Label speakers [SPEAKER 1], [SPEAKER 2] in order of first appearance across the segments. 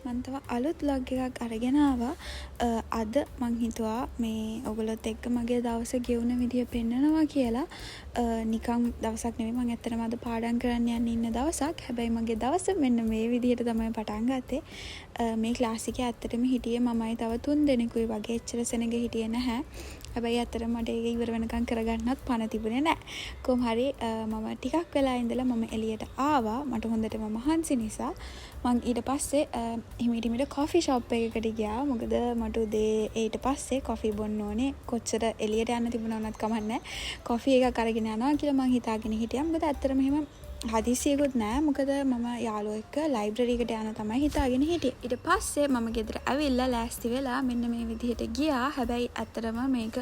[SPEAKER 1] මම තව අලුත් vlog එකක් අරගෙන ආවා. අද මං හිතුවා මේ ඔයගොල්ලොත් එක්ක මගේ දවස ගෙවුන විදිය පෙන්නනවා කියලා. නිකන් දවසක් නෙවෙයි, මම ඇත්තටම අද පාඩම් කරන්න යන්න ඉන්න දවසක්. හැබැයි මගේ දවස මෙන්න මේ විදිහට තමයි පටන් ගත්තේ. මේ ක්ලාස් එකේ ඇත්තටම හිටියේ මමයි තව 3 දෙනෙකුයි වගේ. එච්චර සෙනඟ හිටියේ නැහැ. හැබැයි ඇත්තටම මට ඒක ඉවර වෙනකන් කරගන්නත් පණ තිබුණේ නැහැ. කොහොම හරි මම ටිකක් වෙලා ඉඳලා මම එළියට ආවා. මට හොඳටම මහන්සි නිසා මං ඊට පස්සේ හිමිට කොෆි ෂොප් එකකට ගියා. මොකද මට උදේ ඊට පස්සේ කොෆි බොන්න ඕනේ. කොච්චර එළියට යන්න තිබුණා වුණත් කමක් නැහැ. කොෆි එකක් අරගෙන යනවා කියලා මං හිතාගෙන හිටියා. මොකද ඇත්තටම එහෙම හදිසියෙකුත් නෑ. මොකද මම යාළුවෝ එක්ක ලයිබ්‍රරි එකට යන තමයි හිතාගෙන හිටියේ. ඊට පස්සේ මම ගෙදර ඇවිල්ලා ලෑස්ති වෙලා මෙන්න මේ විදිහට ගියා. හැබැයි ඇත්තටම මේක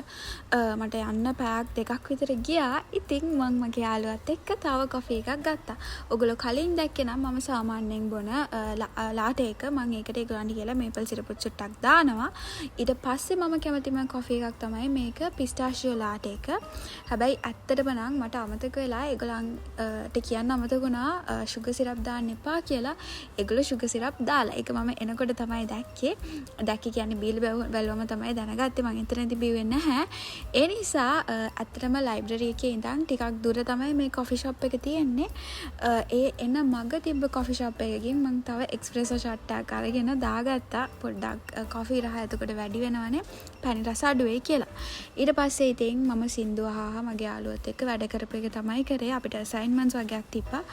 [SPEAKER 1] මට යන්න පැයක් දෙකක් විතර ගියා. ඉතින් මම මගේ යාළුවත් එක්ක තව කොෆි එකක් ගත්තා. ඔයගොල්ලෝ කලින් දැක්කේ නම් මම සාමාන්‍යයෙන් බොන ලාටේ එක මම ඒකට ඒගොල්ලන්ට කියලා මේපල් සිරප් චුට්ටක් දානවා. ඊට පස්සේ මම කැමතිම කොෆි එකක් තමයි මේක පිස්තාෂියෝ ලාටේ එක. හැබැයි ඇත්තටම නම් මට අමතක වෙලා ඒගොල්ලන්ට කියන්න අමතකුණා සුගර් සිරප් දාන්න එපා කියලා. ඒගොල්ලෝ සුගර් සිරප් දාලා. ඒක මම එනකොට තමයි දැක්කේ. දැක්කේ කියන්නේ බීලා බැලුවම තමයි දැනගත්තේ. මම එතනදී බිව්වේ නැහැ. ඒ නිසා ඇත්තටම ලයිබ්‍රරි එකේ ඉඳන් ටිකක් දුර තමයි මේ කොෆි ෂොප් එක තියෙන්නේ. ඒ එන මග තිබ්බ කොෆි ෂොප් එකකින් මම තව එක්ස්ප්‍රෙසෝ ෂොට් එකක් අරගෙන දාගත්තා. පොඩ්ඩක් කොෆි රහ එතකොට වැඩි වෙනවනේ. පැණි රස අඩු වෙයි කියලා. ඊට පස්සේ ඉතින් මම සින්දු අහා මගේ යාළුවත් එක්ක වැඩ කරපු එක තමයි කරේ. අපිට අසයින්මන්ට්ස් වගේක් තිබ්බා.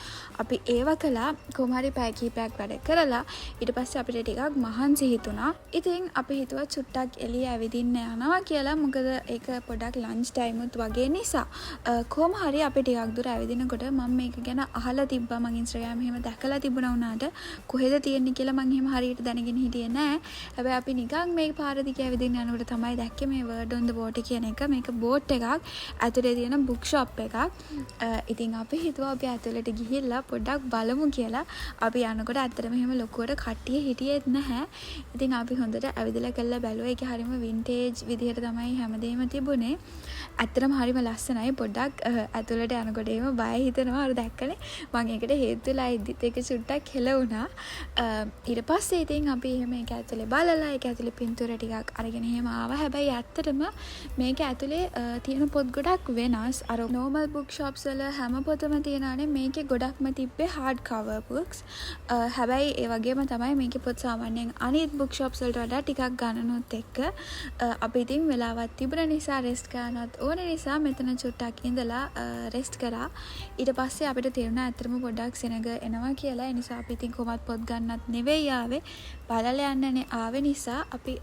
[SPEAKER 1] අපි ඒව කළා. කොහොම හරි පැය කීපයක් වැඩ කරලා ඊට පස්සේ අපිට ටිකක් මහන්සි හිතුණා. ඉතින් අපි හිතුවා චුට්ටක් එළිය ඇවිදින්න යනවා කියලා. මොකද ඒක පොඩ්ඩක් ලන්ච් ටයිම් උත් වගේ නිසා. කොහොම හරි අපි ටිකක් දුර ඇවිදිනකොට මම මේක ගැන අහලා තිබ්බා. මම ඉන්ස්ටාග්‍රෑම් එහෙම දැකලා තිබුණා උනාට කොහෙද තියෙන්නේ කියලා මම එහෙම හරියට දැනගෙන හිටියේ නෑ. හැබැයි අපි නිකන් මේ පාර දිගේ ඇවිදින්න යනකොට තමයි දැක්කේ මේ word on the water කියන එක. මේක බෝට් එකක්. ඇතුලේ තියෙන බුක් ෂොප් එකක්. ඉතින් අපි හිතුවා අපි ඇතුලට ගිහිල්ලා පොඩ්ඩක් බලමු කියලා. අපි යනකොට ඇත්තටම එහෙම ලොකුවට කට්ටිය හිටියෙත් නැහැ. ඉතින් අපි හොඳට ඇවිදලා කරලා බැලුවා. ඒක හරියම වින්ටේජ් විදිහට තමයි හැමදේම තිබුණේ. ඇත්තටම හරියම ලස්සනයි. පොඩ්ඩක් ඇතුලට යනකොට එහෙම බය හිතෙනවා. අර දැක්කනේ. මම ඒකට හේතු වෙලා ඉද්දිත් ඒක චුට්ටක් හෙලුණා. ඊට පස්සේ ඉතින් අපි එහෙම ඒක ඇතුලේ බලලා ඒක ඇතුලේ පින්තූර ටිකක් අරගෙන එහෙම ආවා. හැබැයි ඇත්තටම මේක ඇතුලේ තියෙන පොත් ගොඩක් වෙනස්. අර normal book shops වල හැම පොතම තියෙනානේ. මේකේ ගොඩක්ම තිබ්බේ hard cover books. හැබැයි ඒ වගේම තමයි මේකේ පොත් සාමාන්‍යයෙන් අනිත් book shops වලට වඩා ටිකක් ගණනුත් එක්ක අපි ඉතින් වෙලාවක් තිබුණ නිසා රෙස්ට් ගන්නත් ඕන නිසා මෙතන චුට්ටක් ඉඳලා රෙස්ට් කරා. ඊට පස්සේ අපිට තේරුණා ඇත්තටම පොඩ්ඩක් සෙනඟ එනවා කියලා. ඒ නිසා අපි ඉතින් කොහොමත් පොත් ගන්නත් නෙවෙයි ආවේ. බලලා යන්නනේ ආවේ නිසා අපි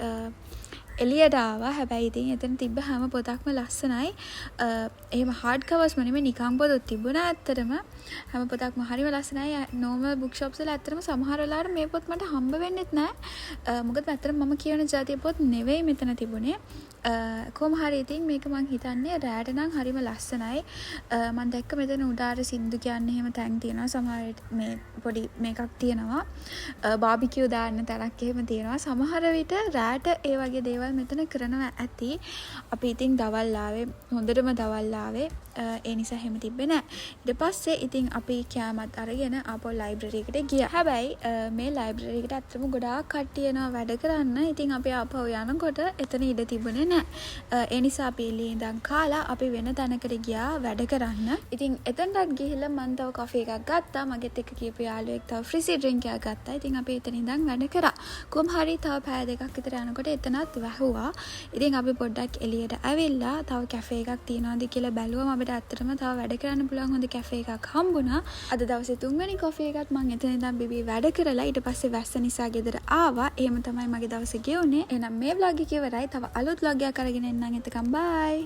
[SPEAKER 1] එළියට ආවා. හැබැයි ඉතින් එතන තිබ්බ හැම පොතක්ම ලස්සනයි. එහෙම hard covers නෙමෙයි නිකන් පොතක් තිබුණා. ඇත්තටම හැම පොතක්ම හරිම ලස්සනයි. normal book shops වල ඇත්තටම සමහර වෙලාවට මේ පොත් මට හම්බ වෙන්නෙත් නැහැ. මොකද ඇත්තටම මම කියන જાතිය පොත් නෙවෙයි මෙතන තිබුණේ. කොහොම හරි ඉතින් මේක මං හිතන්නේ රැට නම් හරිම ලස්සනයි. මම දැක්ක මෙතන උඩාර සින්දු කියන්නේ එහෙම තැන් තියෙනවා. සමහර මේ පොඩි මේකක් තියෙනවා. බාබිකියු දාන්න තැනක් එහෙම තියෙනවා. සමහර විට රැට ඒ වගේ දේවල් මෙතන කරනවා ඇති. අපි ඉතින් දවල් ආවේ. හොඳටම දවල් ආවේ. ඒ නිසා හැම තිබ්බේ නෑ. ඊට පස්සේ ඉතින් අපි කෑමත් අරගෙන ආපහු ලයිබ්‍රරි එකට ගියා. හැබැයි මේ ලයිබ්‍රරි එකට ඇත්තටම ගොඩාක් කට්ටිය එනවා වැඩ කරන්න. ඉතින් අපි ආපහු යනකොට එතන ඉඩ තිබුණේ නෑ. ඒ නිසා අපි එළියේ ඉඳන් කාලා අපි වෙන තැනකට ගියා වැඩ කරන්න. ඉතින් එතනටත් ගිහිල්ලා මම තව කොෆි එකක් ගත්තා. මගෙත් එක්ක කියපු යාළුවෙක් තව ෆ්‍රිසි ඩ්‍රින්ක් එකක් ගත්තා. ඉතින් අපි එතන ඉඳන් වැඩ කරා. කොහොම හරි තව පැය දෙකක් විතර යනකොට එතනත් වැහුවා. ඉතින් අපි පොඩ්ඩක් එළියට ඇවිල්ලා තව කැෆේ එකක් තියනවාද කියලා බැලුවම අපිට ඇත්තටම තව වැඩ කරන්න පුළුවන් හොඳ කැෆේ එකක් හම්බුණා. අද දවසේ 3 වෙනි කොෆි එකත් මම එතන ඉඳන් බිබී වැඩ කරලා ඊට පස්සේ වැස්ස නිසා ගෙදර ආවා. එහෙම තමයි මගේ දවසේ ගෙවුනේ. එහෙනම් මේ vlog එක ඉවරයි. තව අලුත් vlog එකක් අරගෙන එන්නම්. එතකම් bye.